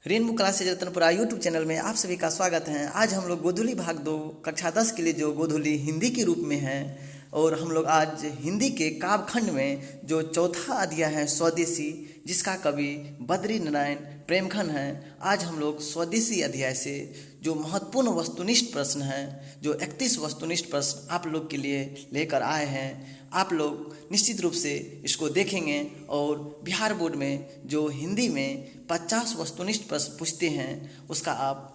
Rainbow classes Ratanpura YouTube channel में आप सभी का स्वागत है। आज हम लोग गोधुली भाग 2 कक्षा 10 के लिए जो गोधुली हिंदी के रूप में है, और हम लोग आज हिंदी के काव्यखंड में जो चौथा अध्याय है स्वदेशी, जिसका कवि बद्री नारायण प्रेमखन है। आज हम लोग स्वदेशी अध्याय से जो महत्वपूर्ण वस्तुनिष्ठ प्रश्न है, जो 31 वस्तुनिष्ठ प्रश्न आप लोग के लिए लेकर आए हैं, आप लोग निश्चित रूप से इसको देखेंगे। और बिहार बोर्ड में जो हिंदी में 50 वस्तुनिष्ठ प्रश्न पूछते हैं, उसका आप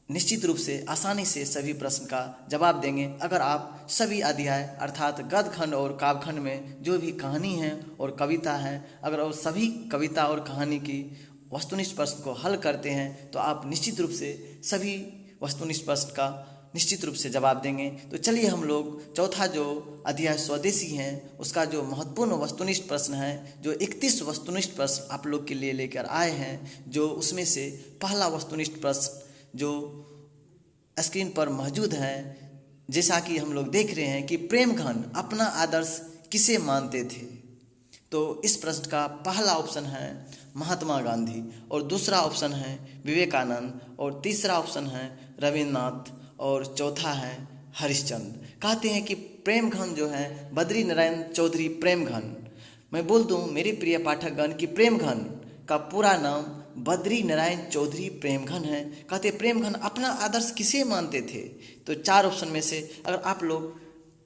निश्चित रूप से आसानी से सभी प्रश्न का जवाब देंगे अगर आप सभी अध्याय अर्थात गद्य खंड और काव्यखंड में जो भी कहानी है और कविता है, अगर वो सभी कविता और कहानी की वस्तुनिष्ठ प्रश्न को हल करते हैं तो आप निश्चित रूप से सभी वस्तुनिष्ठ प्रश्न का निश्चित रूप से जवाब देंगे। तो चलिए हम लोग चौथा जो अध्याय स्वदेशी है, उसका जो महत्वपूर्ण वस्तुनिष्ठ प्रश्न है, जो 31 वस्तुनिष्ठ प्रश्न आप लोग के लिए लेकर आए हैं, जो उसमें से पहला वस्तुनिष्ठ प्रश्न जो स्क्रीन पर मौजूद है, जैसा कि हम लोग देख रहे हैं कि प्रेमघन अपना आदर्श किसे मानते थे। तो इस प्रश्न का पहला ऑप्शन है महात्मा गांधी, और दूसरा ऑप्शन है विवेकानंद, और तीसरा ऑप्शन है रविन्द्रनाथ, और चौथा है हरिश्चंद्र। कहते हैं कि प्रेमघन जो है बद्री नारायण चौधरी प्रेमघन। मैं बोल दूं मेरे प्रिय पाठकगण कि प्रेमघन का पूरा नाम बद्री नारायण चौधरी प्रेमघन है। कहते प्रेमघन अपना आदर्श किसे मानते थे। तो चार ऑप्शन में से अगर आप लोग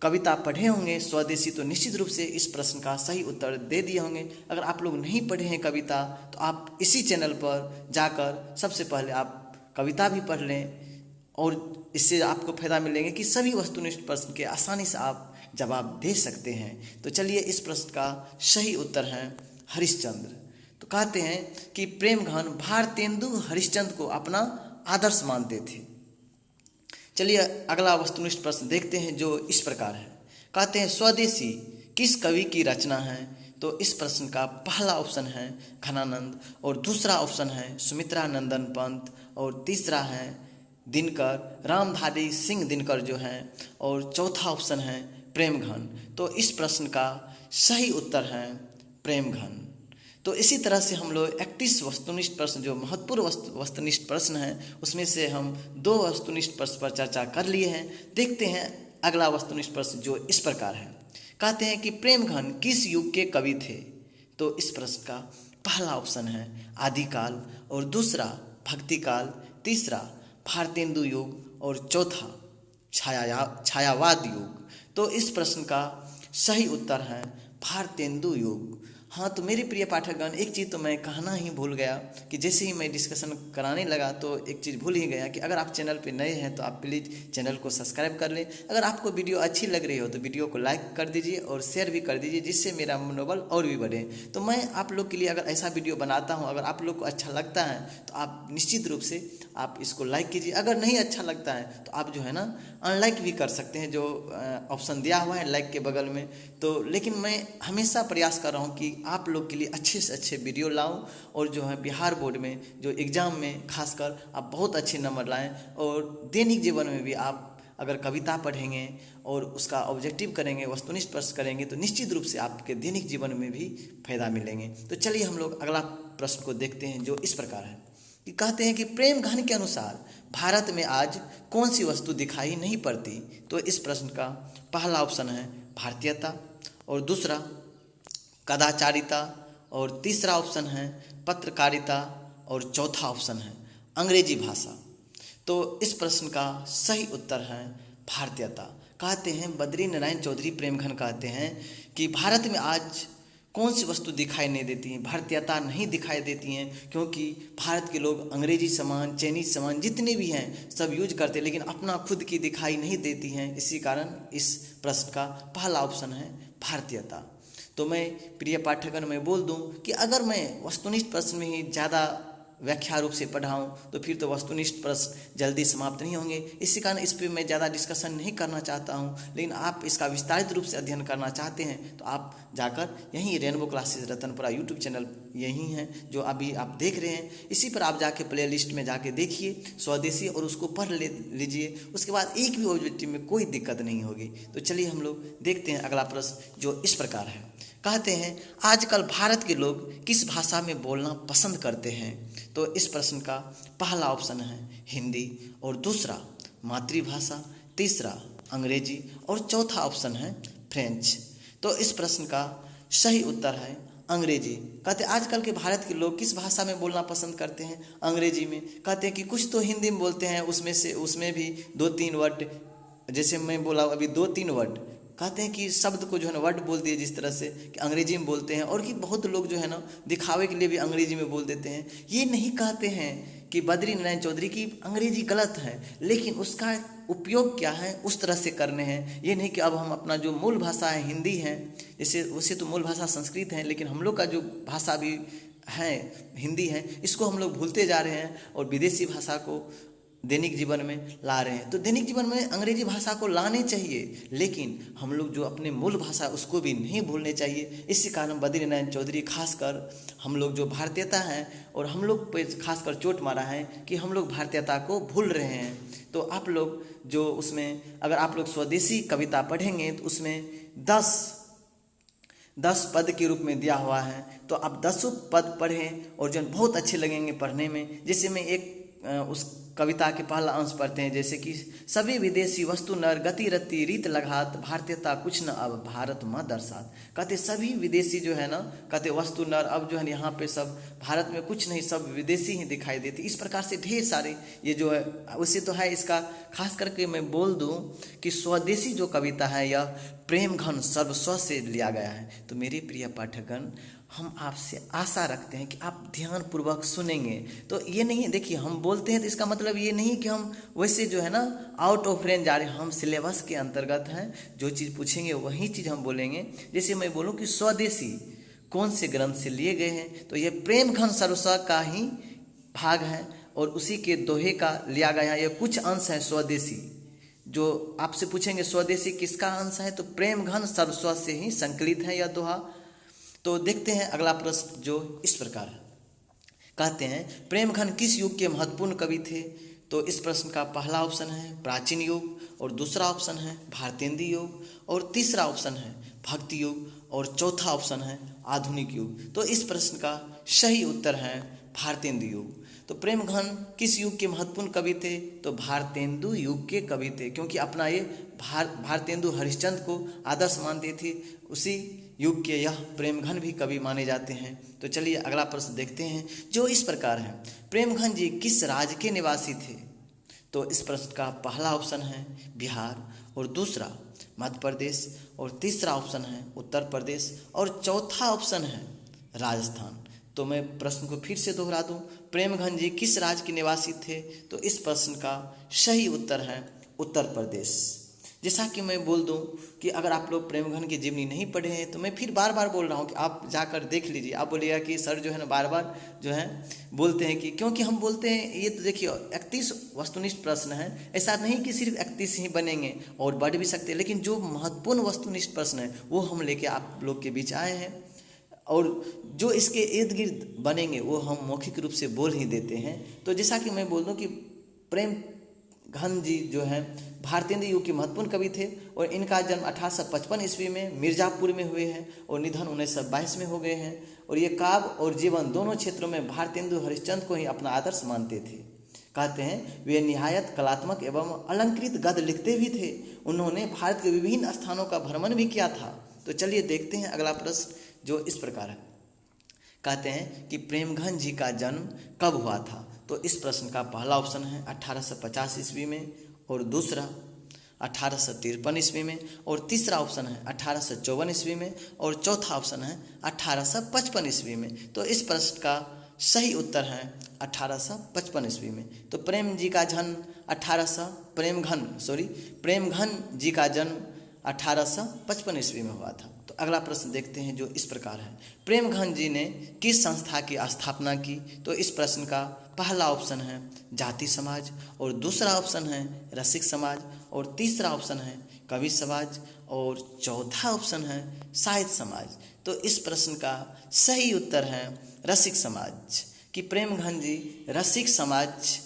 कविता पढ़े होंगे स्वदेशी तो निश्चित रूप से इस प्रश्न का सही उत्तर दे दिए होंगे। अगर आप लोग नहीं पढ़े हैं कविता तो आप इसी चैनल पर जाकर सबसे पहले आप कविता भी पढ़ लें, और इससे आपको फायदा मिलेंगे कि सभी वस्तुनिष्ठ प्रश्न के आसानी से आप जवाब दे सकते हैं। तो चलिए इस प्रश्न का सही उत्तर है हरिश्चंद्र। तो कहते हैं कि प्रेमघन भारतेंदु हरिश्चंद्र को अपना आदर्श मानते थे। चलिए अगला वस्तुनिष्ठ प्रश्न देखते हैं जो इस प्रकार है। कहते हैं स्वदेशी किस कवि की रचना है। तो इस प्रश्न का पहला ऑप्शन है घनानंद, और दूसरा ऑप्शन है सुमित्रा नंदन पंत, और तीसरा है दिनकर रामधारी सिंह दिनकर जो हैं, और चौथा ऑप्शन है प्रेमघन। तो इस प्रश्न का सही उत्तर है प्रेमघन। तो इसी तरह से हम लोग 31 वस्तुनिष्ठ प्रश्न जो महत्वपूर्ण वस्तुनिष्ठ प्रश्न हैं, उसमें से हम 2 वस्तुनिष्ठ प्रश्न पर चर्चा कर लिए हैं। देखते हैं अगला वस्तुनिष्ठ प्रश्न जो इस प्रकार है। कहते हैं कि प्रेमघन किस युग के कवि थे। तो इस प्रश्न का पहला ऑप्शन है आदिकाल, और दूसरा भक्तिकाल, तीसरा भारतेंदु युग, और चौथा छायावाद युग। तो इस प्रश्न का सही उत्तर है भारतेंदु युग। हाँ, तो मेरे प्रिय पाठकगण एक चीज़ तो मैं कहना ही भूल गया कि जैसे ही मैं डिस्कशन कराने लगा तो एक चीज़ भूल ही गया कि अगर आप चैनल पे नए हैं तो आप प्लीज़ चैनल को सब्सक्राइब कर लें। अगर आपको वीडियो अच्छी लग रही हो तो वीडियो को लाइक कर दीजिए और शेयर भी कर दीजिए, जिससे मेरा मनोबल और भी बढ़े। तो मैं आप लोग के लिए अगर ऐसा वीडियो बनाता हूँ, अगर आप लोग को अच्छा लगता है तो आप निश्चित रूप से आप इसको लाइक कीजिए। अगर नहीं अच्छा लगता है तो आप जो है ना अनलाइक भी कर सकते हैं, जो ऑप्शन दिया हुआ है लाइक के बगल में। तो लेकिन मैं हमेशा प्रयास कर रहा हूँ कि आप लोग के लिए अच्छे से अच्छे वीडियो लाऊं, और जो है बिहार बोर्ड में जो एग्ज़ाम में खासकर आप बहुत अच्छे नंबर लाएं। और दैनिक जीवन में भी आप अगर कविता पढ़ेंगे और उसका ऑब्जेक्टिव करेंगे, वस्तुनिष्ठ प्रश्न करेंगे, तो निश्चित रूप से आपके दैनिक जीवन में भी फायदा मिलेंगे। तो चलिए हम लोग अगला प्रश्न को देखते हैं जो इस प्रकार है कि कहते हैं कि प्रेमघन के अनुसार भारत में आज कौन सी वस्तु दिखाई नहीं पड़ती। तो इस प्रश्न का पहला ऑप्शन है भारतीयता, और दूसरा कदाचारिता, और तीसरा ऑप्शन है पत्रकारिता, और चौथा ऑप्शन है अंग्रेजी भाषा। तो इस प्रश्न का सही उत्तर है भारतीयता। कहते हैं बद्री नारायण चौधरी प्रेमघन कहते हैं कि भारत में आज कौन सी वस्तु दिखाई नहीं देती है, भारतीयता नहीं दिखाई देती हैं, क्योंकि भारत के लोग अंग्रेजी सामान, चाइनीज सामान जितने भी हैं सब यूज करते हैं, लेकिन अपना खुद की दिखाई नहीं देती हैं। इसी कारण इस प्रश्न का पहला ऑप्शन है भारतीयता। तो मैं प्रिय पाठकगण मैं बोल दूं कि अगर मैं वस्तुनिष्ठ प्रश्न में ही ज़्यादा व्याख्या रूप से पढ़ाऊं तो फिर तो वस्तुनिष्ठ प्रश्न जल्दी समाप्त नहीं होंगे। इसी कारण इस पर मैं ज़्यादा डिस्कशन नहीं करना चाहता हूं। लेकिन आप इसका विस्तारित रूप से अध्ययन करना चाहते हैं तो आप जाकर यहीं rainbow classes Ratanpura YouTube channel यही है जो अभी आप देख रहे हैं, इसी पर आप जाके प्ले लिस्ट में जाके देखिए स्वदेशी और उसको पढ़ लीजिए। उसके बाद एक भी ऑब्जेक्टिव में कोई दिक्कत नहीं होगी। तो चलिए हम लोग देखते हैं अगला प्रश्न जो इस प्रकार है। कहते हैं आजकल भारत के लोग किस भाषा में बोलना पसंद करते हैं? तो इस प्रश्न का पहला ऑप्शन है हिंदी, और दूसरा मातृभाषा, तीसरा अंग्रेजी, और चौथा ऑप्शन है फ्रेंच। तो इस प्रश्न का सही उत्तर है अंग्रेजी। कहते हैं आजकल के भारत के लोग किस भाषा में बोलना पसंद करते हैं? अंग्रेजी में। कहते हैं कि कुछ तो हिंदी में बोलते हैं, उसमें भी 2-3 वर्ड, जैसे मैं बोला अभी 2-3 वर्ड, कहते हैं कि शब्द को जो है ना वर्ड बोल दिए जिस तरह से कि अंग्रेजी में बोलते हैं, और कि बहुत लोग जो है ना दिखावे के लिए भी अंग्रेजी में बोल देते हैं। ये नहीं कहते हैं कि बद्री नारायण चौधरी की अंग्रेजी गलत है, लेकिन उसका उपयोग क्या है उस तरह से करने हैं। ये नहीं कि अब हम अपना जो मूल भाषा है हिंदी है, जैसे वैसे तो मूल भाषा संस्कृत है, लेकिन हम लोग का जो भाषा भी है हिंदी है, इसको हम लोग भूलते जा रहे हैं और विदेशी भाषा को दैनिक जीवन में ला रहे हैं। तो दैनिक जीवन में अंग्रेजी भाषा को लाने चाहिए, लेकिन हम लोग जो अपने मूल भाषा उसको भी नहीं भूलने चाहिए। इसी कारण बद्री नारायण चौधरी खासकर हम लोग जो भारतीयता है, और हम लोग पे खासकर चोट मारा है कि हम लोग भारतीयता को भूल रहे हैं। तो आप लोग जो उसमें अगर आप लोग स्वदेशी कविता पढ़ेंगे तो उसमें 10 पद के रूप में दिया हुआ है, तो आप 10 पद पढ़ें और जो बहुत अच्छे लगेंगे पढ़ने में। जैसे मैं एक उस कविता के पहला अंश पढ़ते हैं, जैसे कि सभी विदेशी वस्तु नर गति रति रीत लगात, भारतीयता कुछ न अब भारत माँ दर्शात। कहते सभी विदेशी जो है ना, कहते वस्तु नर, अब जो है यहाँ पे सब भारत में कुछ नहीं, सब विदेशी ही दिखाई देती। इस प्रकार से ढेर सारे ये जो है उसे तो है। इसका खास करके मैं बोल दूं कि स्वदेशी जो कविता है यह प्रेम घन सर्वस्व से लिया गया है। तो मेरे प्रिय पाठकगण, हम आपसे आशा रखते हैं कि आप ध्यानपूर्वक सुनेंगे। तो ये नहीं, देखिए हम बोलते हैं तो इसका मतलब ये नहीं कि हम वैसे जो है ना आउट ऑफ रेंज जा रहे हैं। हम सिलेबस के अंतर्गत हैं, जो चीज़ पूछेंगे वही चीज़ हम बोलेंगे। जैसे मैं बोलूँ कि स्वदेशी कौन से ग्रंथ से लिए गए हैं, तो ये प्रेम घन सर्वस्व का ही भाग है और उसी के दोहे का लिया गया है। ये कुछ अंश है स्वदेशी। जो आपसे पूछेंगे स्वदेशी किसका अंश है, तो प्रेम घन सर्वस्व से ही संकलित है यह दोहा। तो देखते हैं अगला प्रश्न जो इस प्रकार है। कहते हैं प्रेम घन किस युग के महत्वपूर्ण कवि थे? तो इस प्रश्न का पहला ऑप्शन है प्राचीन युग, और दूसरा ऑप्शन है भारतेंदु युग, और तीसरा ऑप्शन है भक्ति युग, और चौथा ऑप्शन है आधुनिक युग। तो इस प्रश्न का सही उत्तर है भारतेंदु युग। तो प्रेम घन किस युग के महत्वपूर्ण कवि थे? तो भारतेंदु युग के कवि थे, क्योंकि अपना ये भारतेंदु हरिश्चंद्र को आदर्श मानते थे। उसी युग के यह प्रेमघन भी कवि माने जाते हैं। तो चलिए अगला प्रश्न देखते हैं जो इस प्रकार है। प्रेमघन जी किस राज्य के निवासी थे? तो इस प्रश्न का पहला ऑप्शन है बिहार, और दूसरा मध्य प्रदेश, और तीसरा ऑप्शन है उत्तर प्रदेश, और चौथा ऑप्शन है राजस्थान। तो मैं प्रश्न को फिर से दोहरा दूं, प्रेमघन जी किस राज्य के निवासी थे? तो इस प्रश्न का सही उत्तर है उत्तर प्रदेश। जैसा कि मैं बोल दूं कि अगर आप लोग प्रेमघन की जीवनी नहीं पढ़े हैं तो मैं फिर बार बार बोल रहा हूं कि आप जाकर देख लीजिए। आप बोलिएगा कि सर जो है ना बार बार जो है बोलते हैं कि, क्योंकि हम बोलते हैं। ये तो देखिए 31 वस्तुनिष्ठ प्रश्न है, ऐसा नहीं कि सिर्फ 31 ही बनेंगे और बढ़ भी सकते हैं, लेकिन जो महत्वपूर्ण वस्तुनिष्ठ प्रश्न है वो हम लेके आप लोग के बीच आए हैं, और जो इसके इर्द गिर्द बनेंगे वो हम मौखिक रूप से बोल ही देते हैं। तो जैसा कि मैं बोल दूं कि प्रेमघन जी जो है भारतेंदु युग के महत्वपूर्ण कवि थे, और इनका जन्म 1855 ईस्वी में मिर्जापुर में हुए हैं, और निधन 1922 में हो गए हैं। और ये काव्य और जीवन दोनों क्षेत्रों में भारतेंदु हरिश्चंद्र को ही अपना आदर्श मानते थे। कहते हैं वे निहायत कलात्मक एवं अलंकृत गद्य लिखते भी थे। उन्होंने भारत के विभिन्न स्थानों का भ्रमण भी किया था। तो चलिए देखते हैं अगला प्रश्न जो इस प्रकार है। कहते हैं कि प्रेमघन जी का जन्म कब हुआ था? तो इस प्रश्न का पहला ऑप्शन है 1850 ईस्वी में, और दूसरा 1853 ईस्वी में, और तीसरा ऑप्शन है 1854 ईस्वी में, और चौथा ऑप्शन है 1855 ईस्वी में। तो इस प्रश्न का सही उत्तर है 1855 ईस्वी में। तो प्रेमघन जी का जन्म 1855 ईस्वी में हुआ था। तो अगला प्रश्न देखते हैं जो इस प्रकार है। प्रेमघन जी ने किस संस्था की स्थापना की? तो इस प्रश्न का पहला ऑप्शन है जाति समाज, और दूसरा ऑप्शन है रसिक समाज, और तीसरा ऑप्शन है कवि समाज, और चौथा ऑप्शन है साहित्य समाज। तो इस प्रश्न का सही उत्तर है रसिक समाज, कि प्रेमघन जी रसिक समाज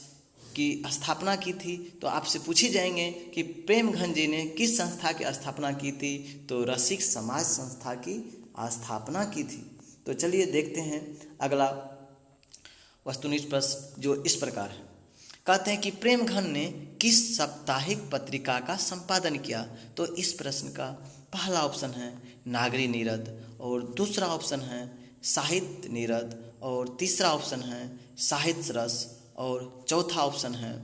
की स्थापना की थी। तो आपसे पूछे जाएंगे कि प्रेमघन जी ने किस संस्था की स्थापना की थी? तो रसिक समाज संस्था की स्थापना की थी। तो चलिए देखते हैं अगला वस्तुनिष्ठ प्रश्न जो इस प्रकार है। कहते हैं कि प्रेमघन ने किस साप्ताहिक पत्रिका का संपादन किया? तो इस प्रश्न का पहला ऑप्शन है नागरी नीरद, और दूसरा ऑप्शन है साहित्य नीरद, और तीसरा ऑप्शन है साहित्य रस, और चौथा ऑप्शन है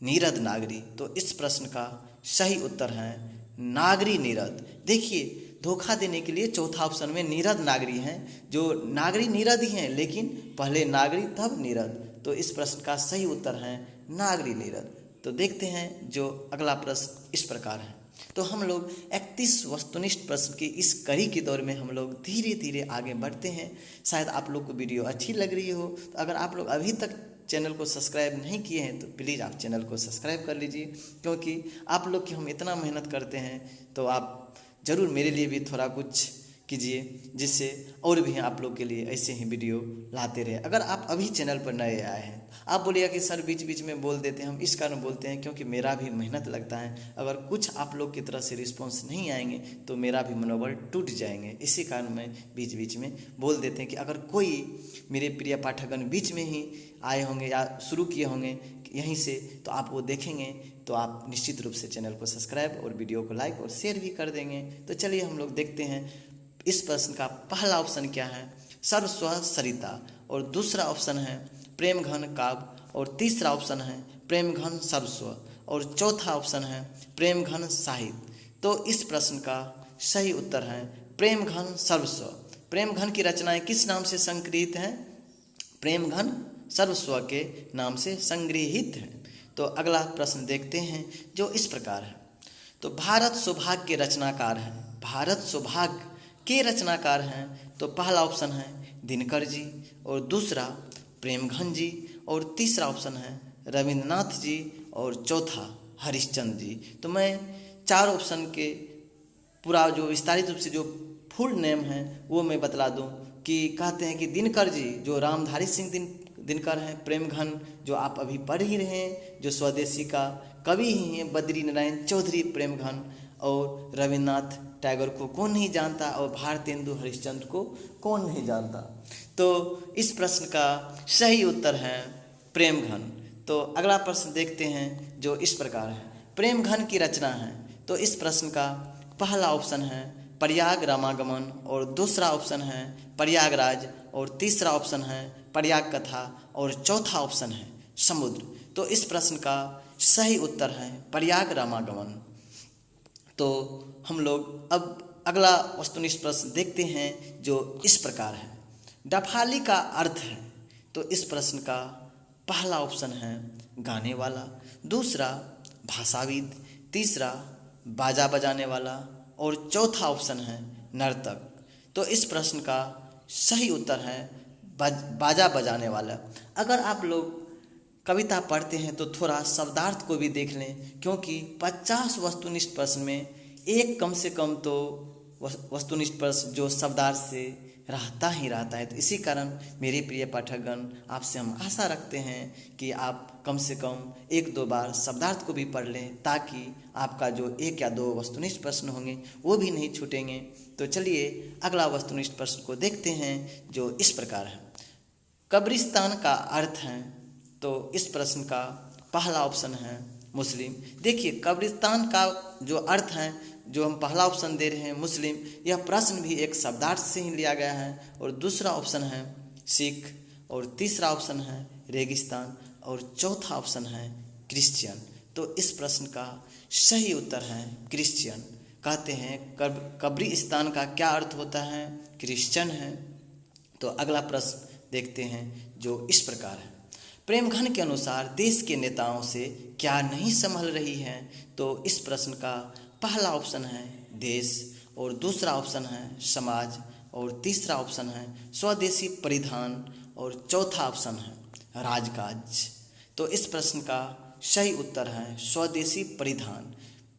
नीरद नागरी। तो इस प्रश्न का सही उत्तर है नागरी नीरद। देखिए, धोखा देने के लिए चौथा ऑप्शन में नीरद नागरी हैं, जो नागरी नीरद ही हैं, लेकिन पहले नागरी तब नीरद। तो इस प्रश्न का सही उत्तर है नागरी नीरद। तो देखते हैं जो अगला प्रश्न इस प्रकार है। तो हम लोग 31 वस्तुनिष्ठ प्रश्न की इस कड़ी के दौर में हम लोग धीरे धीरे आगे बढ़ते हैं। शायद आप लोग को वीडियो अच्छी लग रही हो। तो अगर आप लोग अभी तक चैनल को सब्सक्राइब नहीं किए हैं तो प्लीज़ आप चैनल को सब्सक्राइब कर लीजिए, क्योंकि आप लोग की हम इतना मेहनत करते हैं तो आप ज़रूर मेरे लिए भी थोड़ा कुछ कीजिए, जिससे और भी आप लोग के लिए ऐसे ही वीडियो लाते रहे। अगर आप अभी चैनल पर नए आए हैं, आप बोलिएगा कि सर बीच बीच में बोल देते हैं, हम इस कारण बोलते हैं क्योंकि मेरा भी मेहनत लगता है। अगर कुछ आप लोग की तरफ से रिस्पॉन्स नहीं आएंगे तो मेरा भी मनोबल टूट जाएंगे। इसी कारण मैं बीच बीच में बोल देते हैं कि अगर कोई मेरे प्रिय पाठकगण बीच में ही आए होंगे या शुरू किए होंगे यहीं से, तो आप वो देखेंगे तो आप निश्चित रूप से चैनल को सब्सक्राइब और वीडियो को लाइक और शेयर भी कर देंगे। तो चलिए हम लोग देखते हैं इस प्रश्न का पहला ऑप्शन क्या है सर्वस्व सरिता, और दूसरा ऑप्शन है प्रेमघन काव्य, और तीसरा ऑप्शन है प्रेमघन सर्वस्व, और चौथा ऑप्शन है प्रेमघन साहित्य। तो इस प्रश्न का सही उत्तर है प्रेमघन सर्वस्व। प्रेमघन की रचनाएं किस नाम से संग्रहित हैं? प्रेमघन सर्वस्व के नाम से संग्रहित हैं। तो अगला प्रश्न देखते हैं जो इस प्रकार है। तो भारत सौभाग्य के रचनाकार हैं। भारत सौभाग्य के रचनाकार हैं तो पहला ऑप्शन है दिनकर जी, और दूसरा प्रेमघन जी, और तीसरा ऑप्शन है रविंद्रनाथ जी, और चौथा हरिश्चंद्र जी। तो मैं चार ऑप्शन के पूरा जो विस्तारित रूप से जो फुल नेम है वो मैं बतला दूं कि कहते हैं कि दिनकर जी जो रामधारी सिंह दिनकर हैं, प्रेमघन जो आप अभी पढ़ ही रहे हैं जो स्वदेशी का कवि ही हैं बद्री नारायण चौधरी प्रेमघन, और रविन्द्रनाथ टैगोर को कौन नहीं जानता, और भारतेंदु हरिश्चंद्र को कौन नहीं जानता। तो इस प्रश्न का सही उत्तर है प्रेमघन। तो अगला प्रश्न देखते हैं जो इस प्रकार है। प्रेमघन की रचना है तो इस प्रश्न का पहला ऑप्शन है प्रयाग रामागमन, और दूसरा ऑप्शन है प्रयागराज, और तीसरा ऑप्शन है प्रयाग कथा, और चौथा ऑप्शन है समुद्र। तो इस प्रश्न का सही उत्तर है प्रयाग रामागमन। तो हम लोग अब अगला वस्तुनिष्ठ प्रश्न देखते हैं जो इस प्रकार है। डफाली का अर्थ है तो इस प्रश्न का पहला ऑप्शन है गाने वाला, दूसरा भाषाविद, तीसरा बाजा बजाने वाला, और चौथा ऑप्शन है नर्तक। तो इस प्रश्न का सही उत्तर है बाजा बजाने वाला। अगर आप लोग कविता पढ़ते हैं तो थोड़ा शब्दार्थ को भी देख लें, क्योंकि 50 वस्तुनिष्ठ प्रश्न में एक कम से कम तो वस्तुनिष्ठ प्रश्न जो शब्दार्थ से रहता ही रहता है। तो इसी कारण मेरे प्रिय पाठकगण आपसे हम आशा रखते हैं कि आप कम से कम 1-2 बार शब्दार्थ को भी पढ़ लें, ताकि आपका जो 1 या 2 वस्तुनिष्ठ प्रश्न होंगे वो भी नहीं छूटेंगे। तो चलिए अगला वस्तुनिष्ठ प्रश्न को देखते हैं जो इस प्रकार है। कब्रिस्तान का अर्थ है तो इस प्रश्न का पहला ऑप्शन है मुस्लिम। देखिए, कब्रिस्तान का जो अर्थ है जो हम पहला ऑप्शन दे रहे हैं मुस्लिम, यह प्रश्न भी एक शब्दार्थ से ही लिया गया है, और दूसरा ऑप्शन है सिख, और तीसरा ऑप्शन है रेगिस्तान, और चौथा ऑप्शन है क्रिश्चियन। तो इस प्रश्न का सही उत्तर है क्रिश्चियन। कहते हैं कब्रिस्तान का क्या अर्थ होता है? क्रिश्चियन है। तो अगला प्रश्न देखते हैं जो इस प्रकार है। प्रेमघन के अनुसार देश के नेताओं से क्या नहीं संभल रही है? तो इस प्रश्न का पहला ऑप्शन है देश, और दूसरा ऑप्शन है समाज, और तीसरा ऑप्शन है स्वदेशी परिधान, और चौथा ऑप्शन है राजकाज। तो इस प्रश्न का सही उत्तर है स्वदेशी परिधान।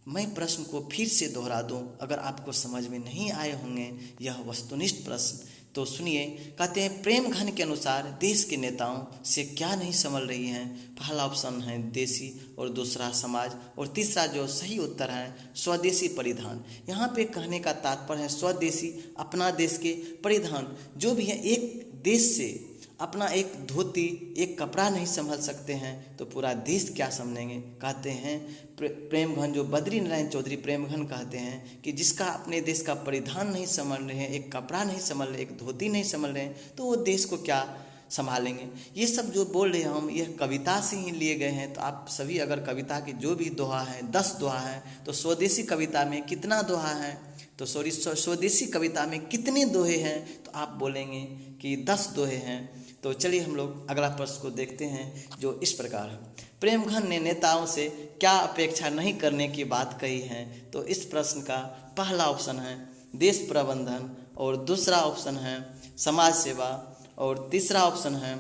मैं प्रश्न को फिर से दोहरा दूं, अगर आपको समझ में नहीं आए होंगे यह वस्तुनिष्ठ प्रश्न, तो सुनिए, कहते हैं प्रेम घन के अनुसार देश के नेताओं से क्या नहीं संभल रही हैं। पहला ऑप्शन है देसी, और दूसरा समाज, और तीसरा जो सही उत्तर है स्वदेशी परिधान। यहाँ पे कहने का तात्पर्य है स्वदेशी, अपना देश के परिधान जो भी है। एक देश से अपना एक धोती, एक कपड़ा नहीं संभाल सकते हैं तो पूरा देश क्या समझेंगे। कहते हैं प्रेम घन, जो बद्री नारायण चौधरी प्रेम घन कहते हैं कि जिसका अपने देश का परिधान नहीं संभाल रहे हैं, एक कपड़ा नहीं संभाल रहे, एक धोती नहीं संभाल रहे हैं, तो वो देश को क्या संभालेंगे। ये सब जो बोल रहे हैं हम, यह कविता से ही लिए गए हैं। तो आप सभी अगर कविता के जो भी दोहा है, 10 दोहा है, तो स्वदेशी कविता में कितना दोहा है, तो स्वदेशी कविता में कितने दोहे हैं, तो आप बोलेंगे कि 10 दोहे हैं। तो चलिए हम लोग अगला प्रश्न को देखते हैं जो इस प्रकार है। प्रेम घन ने नेताओं से क्या अपेक्षा नहीं करने की बात कही है। तो इस प्रश्न का पहला ऑप्शन है देश प्रबंधन, और दूसरा ऑप्शन है समाज सेवा, और तीसरा ऑप्शन है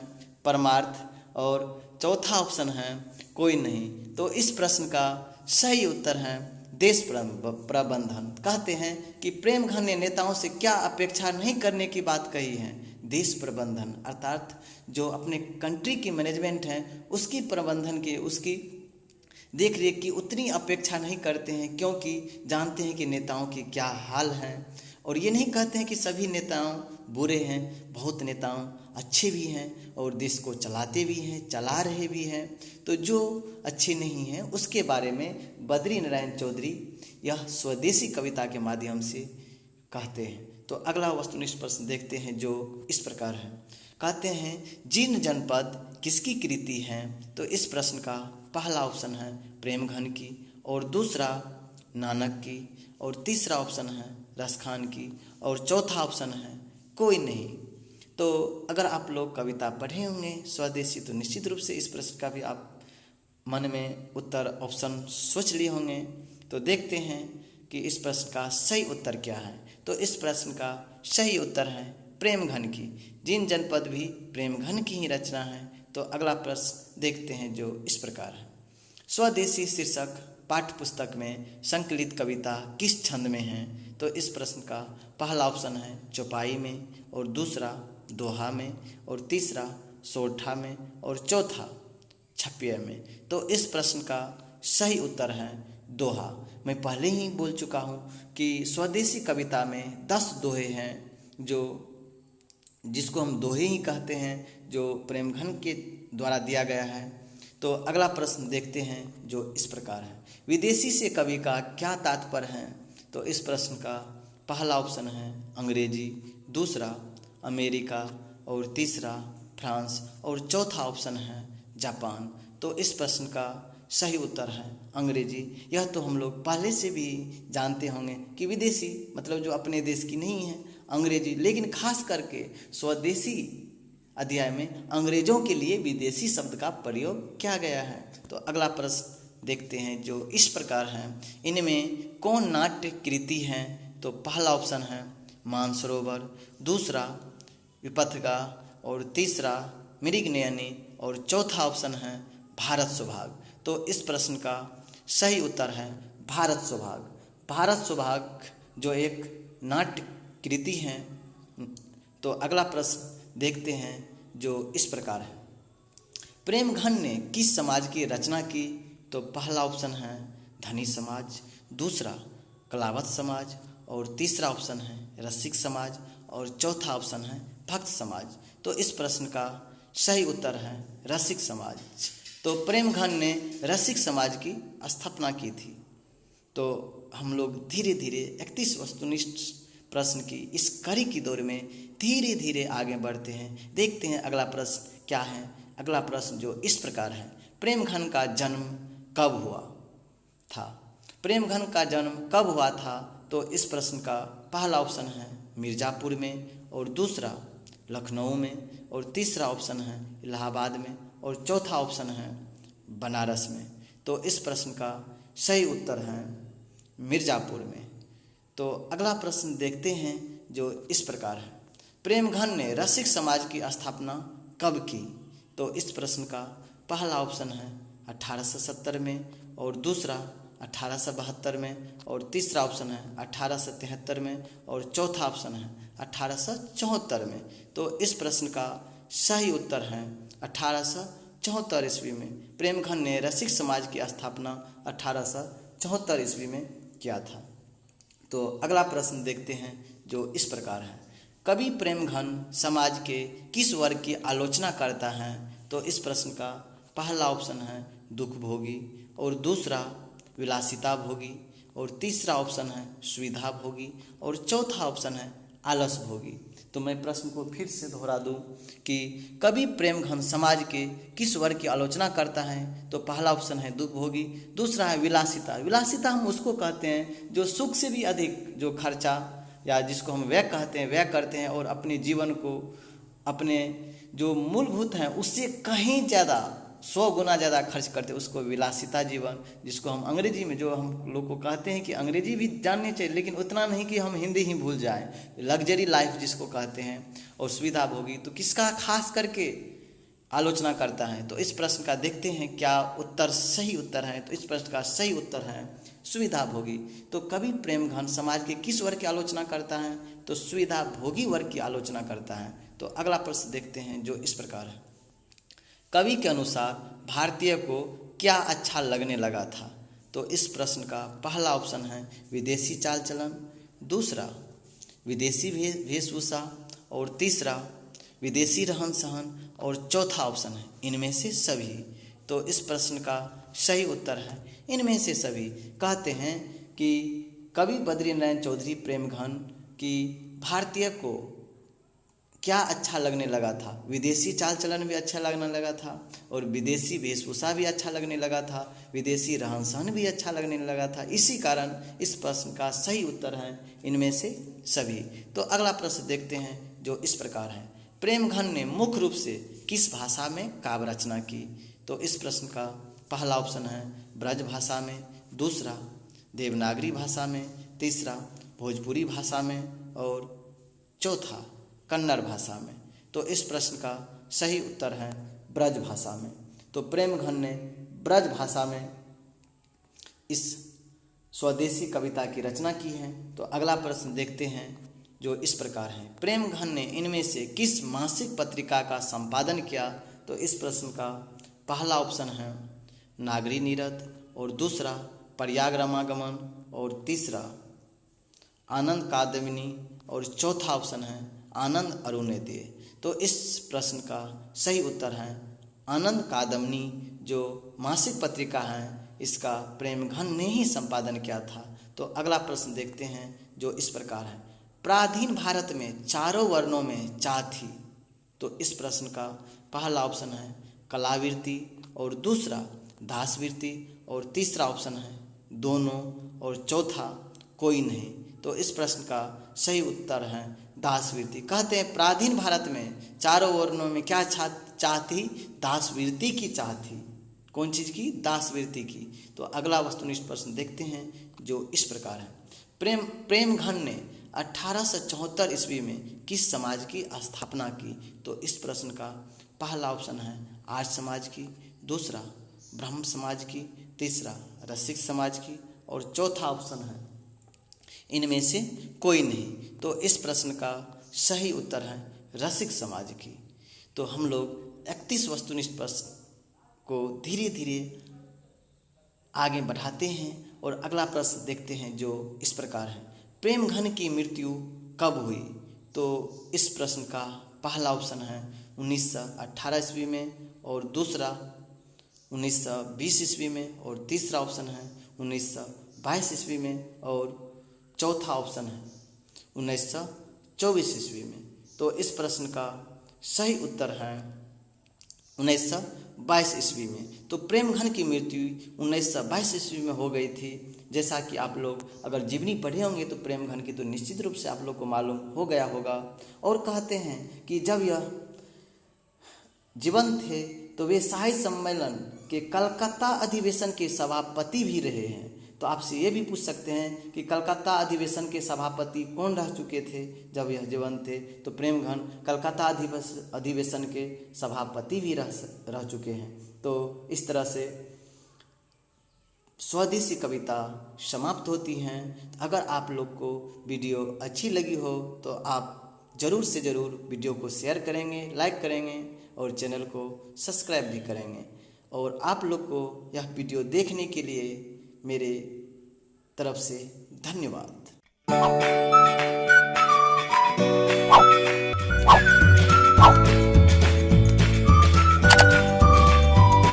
परमार्थ, और चौथा ऑप्शन है कोई नहीं। तो इस प्रश्न का सही उत्तर है देश प्रबंधन। कहते हैं कि प्रेम घन ने नेताओं से क्या अपेक्षा नहीं करने की बात कही है, देश प्रबंधन, अर्थात जो अपने कंट्री की मैनेजमेंट है उसकी प्रबंधन की, उसकी देख रेख की उतनी अपेक्षा नहीं करते हैं, क्योंकि जानते हैं कि नेताओं की क्या हाल है। और ये नहीं कहते हैं कि सभी नेताओं बुरे हैं, बहुत नेताओं अच्छे भी हैं और देश को चलाते भी हैं, चला रहे भी हैं। तो जो अच्छे नहीं हैं उसके बारे में बद्री नारायण चौधरी यह स्वदेशी कविता के माध्यम से कहते हैं। तो अगला वस्तुनिष्ठ प्रश्न देखते हैं जो इस प्रकार है। कहते हैं जीर्ण जनपद किसकी कृति है। तो इस प्रश्न का पहला ऑप्शन है प्रेम घन की, और दूसरा नानक की, और तीसरा ऑप्शन है रसखान की, और चौथा ऑप्शन है कोई नहीं। तो अगर आप लोग कविता पढ़े होंगे स्वदेशी तो निश्चित रूप से इस प्रश्न का भी आप मन में उत्तर ऑप्शन सोच लिए होंगे। तो देखते हैं कि इस प्रश्न का सही उत्तर क्या है। तो इस प्रश्न का सही उत्तर है प्रेम घन की। जीर्ण जनपद भी प्रेम घन की ही रचना है। तो अगला प्रश्न देखते हैं जो इस प्रकार है। स्वदेशी शीर्षक पाठ्य पुस्तक में संकलित कविता किस छंद में है। तो इस प्रश्न का पहला ऑप्शन है चौपाई में, और दूसरा दोहा में, और तीसरा सोरठा में, और चौथा छप्पड़ में। तो इस प्रश्न का सही उत्तर है दोहा। मैं पहले ही बोल चुका हूँ कि स्वदेशी कविता में 10 दोहे हैं, जिसको हम दोहे ही कहते हैं, जो प्रेमघन के द्वारा दिया गया है। तो अगला प्रश्न देखते हैं जो इस प्रकार है। विदेशी से कवि का क्या तात्पर्य है। तो इस प्रश्न का पहला ऑप्शन है अंग्रेजी, दूसरा अमेरिका, और तीसरा फ्रांस, और चौथा ऑप्शन है जापान। तो इस प्रश्न का सही उत्तर है अंग्रेजी। यह तो हम लोग पहले से भी जानते होंगे कि विदेशी मतलब जो अपने देश की नहीं है, अंग्रेजी। लेकिन खास करके स्वदेशी अध्याय में अंग्रेजों के लिए विदेशी शब्द का प्रयोग किया गया है। तो अगला प्रश्न देखते हैं जो इस प्रकार है। इनमें कौन नाट्य कृति है। तो पहला ऑप्शन है मानसरोवर, दूसरा विपथगा, और तीसरा मृगनयनी, और चौथा ऑप्शन है भारत सुभाग। तो इस प्रश्न का सही उत्तर है भारत सुभाग। भारत सुभाग जो एक नाट्य कृति है। तो अगला प्रश्न देखते हैं जो इस प्रकार है। प्रेमघन ने किस समाज की रचना की। तो पहला ऑप्शन है धनी समाज, दूसरा कलावत समाज, और तीसरा ऑप्शन है रसिक समाज, और चौथा ऑप्शन है भक्त समाज। तो इस प्रश्न का सही उत्तर है रसिक समाज। तो प्रेमघन ने रसिक समाज की स्थापना की थी। तो हम लोग धीरे धीरे 31 वस्तुनिष्ठ प्रश्न की इस कड़ी की दौर में धीरे धीरे आगे बढ़ते हैं। देखते हैं अगला प्रश्न क्या है। अगला प्रश्न जो इस प्रकार है। प्रेमघन का जन्म कब हुआ था। प्रेमघन का जन्म कब हुआ था। तो इस प्रश्न का पहला ऑप्शन है मिर्ज़ापुर में, और दूसरा लखनऊ में, और तीसरा ऑप्शन है इलाहाबाद में, और चौथा ऑप्शन है बनारस में। तो इस प्रश्न का सही उत्तर है मिर्ज़ापुर में। तो अगला प्रश्न देखते हैं जो इस प्रकार है। प्रेमघन ने रसिक समाज की स्थापना कब की। तो इस प्रश्न का पहला ऑप्शन है 1870 में, और दूसरा 1872 में, और तीसरा ऑप्शन है 1873 में, और चौथा ऑप्शन है 1874 में। तो इस प्रश्न का सही उत्तर है 1874 ईस्वी में। प्रेमघन ने रसिक समाज की स्थापना 1874 ईस्वी में किया था। तो अगला प्रश्न देखते हैं जो इस प्रकार है, कवि प्रेमघन समाज के किस वर्ग की आलोचना करता है? तो इस प्रश्न का पहला ऑप्शन है दुख भोगी, और दूसरा विलासिता भोगी, और तीसरा ऑप्शन है सुविधा भोगी, और चौथा ऑप्शन है आलस भोगी। तो मैं प्रश्न को फिर से दोहरा दूं कि कवि प्रेमघन समाज के किस वर्ग की आलोचना करता है? तो पहला ऑप्शन है दुख भोगी, दूसरा है विलासिता। विलासिता हम उसको कहते हैं जो सुख से भी अधिक जो खर्चा या जिसको हम व्यय कहते हैं व्यय करते हैं, और अपने जीवन को अपने जो मूलभूत हैं उससे कहीं ज़्यादा 100 गुना ज़्यादा खर्च करते हैं, उसको विलासिता जीवन, जिसको हम अंग्रेजी में जो हम लोग को कहते हैं कि अंग्रेजी भी जाननी चाहिए लेकिन उतना नहीं कि हम हिंदी ही भूल जाएं, लग्जरी लाइफ जिसको कहते हैं। और सुविधा भोगी तो किसका खास करके आलोचना करता है? तो इस प्रश्न का देखते हैं क्या उत्तर सही उत्तर है। तो इस प्रश्न का सही उत्तर है सुविधा भोगी। तो कवि प्रेमघन समाज के किस वर्ग की आलोचना करता है? तो सुविधा भोगी वर्ग की आलोचना करता है। तो अगला प्रश्न देखते हैं जो इस प्रकार है, कवि के अनुसार भारतीय को क्या अच्छा लगने लगा था? तो इस प्रश्न का पहला ऑप्शन है विदेशी चाल चलन, दूसरा विदेशी वेशभूषा, और तीसरा विदेशी रहन सहन, और चौथा ऑप्शन है इनमें से सभी। तो इस प्रश्न का सही उत्तर है इनमें से सभी। कहते हैं कि कवि बद्रीनारायण चौधरी प्रेमघन की भारतीय को क्या अच्छा लगने लगा था? विदेशी चाल चलन भी अच्छा लगने लगा था, और विदेशी वेशभूषा भी अच्छा लगने लगा था, विदेशी रहन सहन भी अच्छा लगने लगा था। इसी कारण इस प्रश्न का सही उत्तर है इनमें से सभी। तो अगला प्रश्न देखते हैं जो इस प्रकार है, प्रेमघन ने मुख्य रूप से किस भाषा में काव्य रचना की? तो इस प्रश्न का पहला ऑप्शन है ब्रज भाषा में, दूसरा देवनागरी भाषा में, तीसरा भोजपुरी भाषा में, और चौथा कन्नड़ भाषा में। तो इस प्रश्न का सही उत्तर है ब्रज भाषा में। तो प्रेमघन ने ब्रज भाषा में इस स्वदेशी कविता की रचना की है। तो अगला प्रश्न देखते हैं जो इस प्रकार है, प्रेमघन ने इनमें से किस मासिक पत्रिका का संपादन किया? तो इस प्रश्न का पहला ऑप्शन है नागरी नीरद, और दूसरा प्रयाग रमागमन, और तीसरा आनंद कादम्बिनी, और चौथा ऑप्शन है आनंद अरुणोदय। तो इस प्रश्न का सही उत्तर है आनंद कादम्बिनी जो मासिक पत्रिका है इसका प्रेमघन ने ही संपादन किया था। तो अगला प्रश्न देखते हैं जो इस प्रकार है, प्राचीन भारत में चारों वर्णों में चा थी? तो इस प्रश्न का पहला ऑप्शन है कलावृत्ति, और दूसरा दासवृत्ति, और तीसरा ऑप्शन है दोनों, और चौथा कोई नहीं। तो इस प्रश्न का सही उत्तर है दासवृत्ति। कहते हैं प्राचीन भारत में चारों वर्णों में क्या चाह थी? दासवृत्ति की चाह थी। कौन चीज़ की? दासवृत्ति की। तो अगला वस्तुनिष्ठ प्रश्न देखते हैं जो इस प्रकार है, प्रेमघन ने 1874 ईस्वी में किस समाज की स्थापना की? तो इस प्रश्न का पहला ऑप्शन है आर्य समाज की, दूसरा ब्रह्म समाज की, तीसरा रसिक समाज की, और चौथा ऑप्शन है इनमें से कोई नहीं। तो इस प्रश्न का सही उत्तर है रसिक समाज की। तो हम लोग 31 वस्तुनिष्ठ प्रश्न को धीरे धीरे आगे बढ़ाते हैं और अगला प्रश्न देखते हैं जो इस प्रकार है, प्रेमघन की मृत्यु कब हुई? तो इस प्रश्न का पहला ऑप्शन है 1918 ईस्वी में, और दूसरा 1920 ईस्वी में, और तीसरा ऑप्शन है 1922 ईस्वी में, और चौथा ऑप्शन है 1924 ईस्वी में। तो इस प्रश्न का सही उत्तर है 1922 ईस्वी में। तो प्रेमघन की मृत्यु 1922 ईस्वी में हो गई थी। जैसा कि आप लोग अगर जीवनी पढ़े होंगे तो प्रेमघन की तो निश्चित रूप से आप लोग को मालूम हो गया होगा। और कहते हैं कि जब यह जीवन थे तो वे साहित्य सम्मेलन के कलकत्ता अधिवेशन के सभापति भी रहे हैं। तो आपसे ये भी पूछ सकते हैं कि कलकत्ता अधिवेशन के सभापति कौन रह चुके थे जब यह जीवन थे? तो प्रेमघन कलकत्ता अधिवेशन के सभापति भी रह चुके हैं। तो इस तरह से स्वदेशी कविता समाप्त होती हैं। अगर आप लोग को वीडियो अच्छी लगी हो तो आप ज़रूर से ज़रूर वीडियो को शेयर करेंगे, लाइक करेंगे और चैनल को सब्सक्राइब भी करेंगे। और आप लोग को यह वीडियो देखने के लिए मेरे तरफ से धन्यवाद।